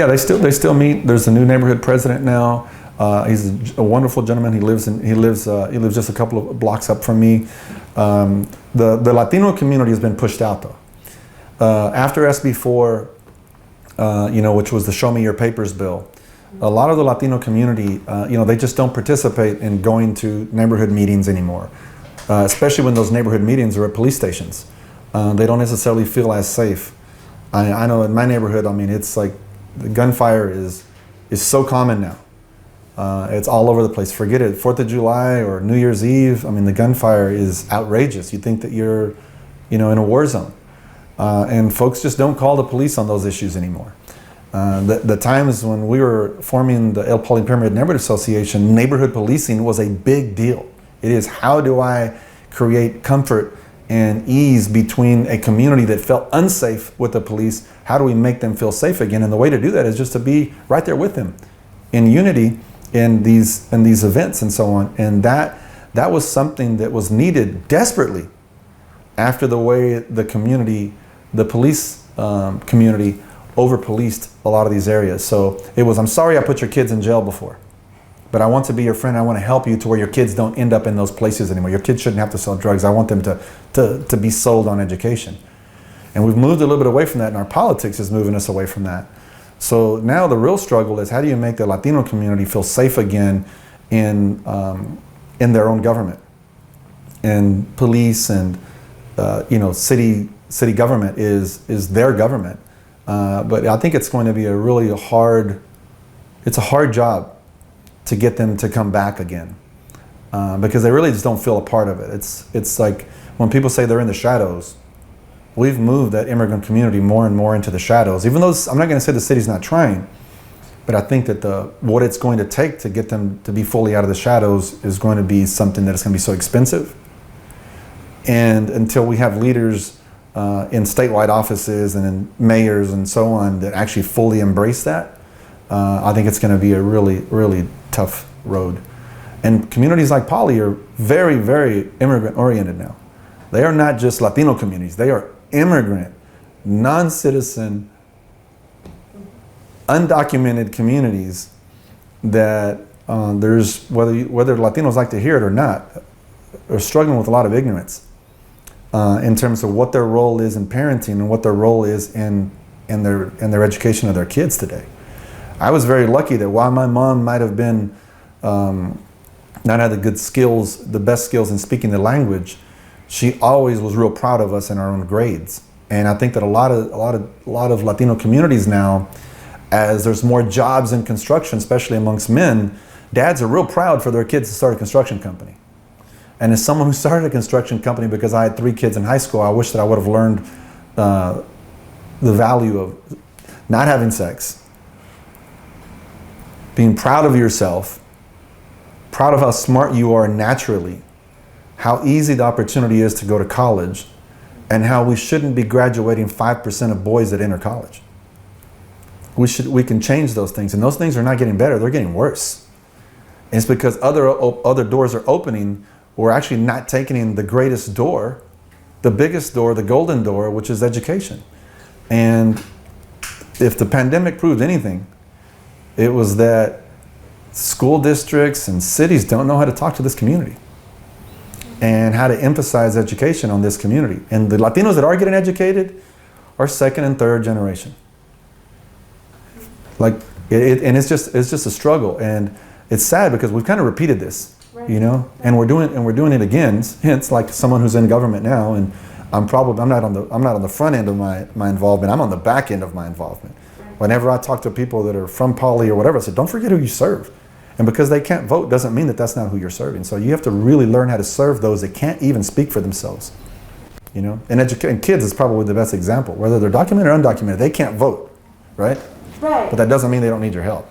Yeah, they still meet. There's a new neighborhood president now. He's a wonderful gentleman. He lives just a couple of blocks up from me. The Latino community has been pushed out though. After SB4, which was the Show Me Your Papers bill, a lot of the Latino community, they just don't participate in going to neighborhood meetings anymore, especially when those neighborhood meetings are at police stations. They don't necessarily feel as safe. I know in my neighborhood, I mean, it's like the gunfire is so common now. It's all over the place. Forget it, 4th of July or New Year's Eve. I mean, the gunfire is outrageous. You think that you're, in a war zone. And folks just don't call the police on those issues anymore. The times when we were forming the El Polypyramid Neighborhood Association, neighborhood policing was a big deal. It is, how do I create comfort and ease between a community that felt unsafe with the police? How do we make them feel safe again? And the way to do that is just to be right there with them in unity in these events and so on. And that was something that was needed desperately after the way the police community over-policed a lot of these areas. So it was, I'm sorry I put your kids in jail before, but I want to be your friend. I want to help you to where your kids don't end up in those places anymore. Your kids shouldn't have to sell drugs. I want them to be sold on education. And we've moved a little bit away from that, and our politics is moving us away from that. So now the real struggle is, how do you make the Latino community feel safe again in their own government? And police and city government is their government. But I think it's going to be a hard job to get them to come back again, because they really just don't feel a part of it. It's like when people say they're in the shadows. We've moved that immigrant community more and more into the shadows. Even though I'm not going to say the city's not trying, but I think that what it's going to take to get them to be fully out of the shadows is going to be something that is going to be so expensive. And until we have leaders in statewide offices and in mayors and so on that actually fully embrace that, I think it's going to be a really, really tough road. And communities like Poly are very, very immigrant oriented now. They are not just Latino communities. They are immigrant, non-citizen, undocumented communities that there's, whether Latinos like to hear it or not, are struggling with a lot of ignorance in terms of what their role is in parenting and what their role is in their education of their kids today. I was very lucky that while my mom might have been not had the good skills, the best skills in speaking the language, she always was real proud of us in our own grades. And I think that a lot of Latino communities now, as there's more jobs in construction, especially amongst men, dads are real proud for their kids to start a construction company. And as someone who started a construction company because I had 3 kids in high school, I wish that I would have learned the value of not having sex, being proud of yourself, proud of how smart you are naturally, how easy the opportunity is to go to college, and how we shouldn't be graduating 5% of boys that enter college. We can change those things, and those things are not getting better, they're getting worse. And it's because other doors are opening. We're actually not taking in the greatest door, the biggest door, the golden door, which is education. And if the pandemic proved anything, it was that school districts and cities don't know how to talk to this community and how to emphasize education on this community. And the Latinos that are getting educated are 2nd and 3rd generation. And it's just a struggle, and it's sad because we've kind of repeated this, right. And we're doing it again. Hence, like someone who's in government now, and I'm not on the front end of my involvement. I'm on the back end of my involvement. Right. Whenever I talk to people that are from Poly or whatever, I say, don't forget who you serve. And because they can't vote doesn't mean that that's not who you're serving. So you have to really learn how to serve those that can't even speak for themselves. And kids is probably the best example. Whether they're documented or undocumented, they can't vote, right? Right. But that doesn't mean they don't need your help.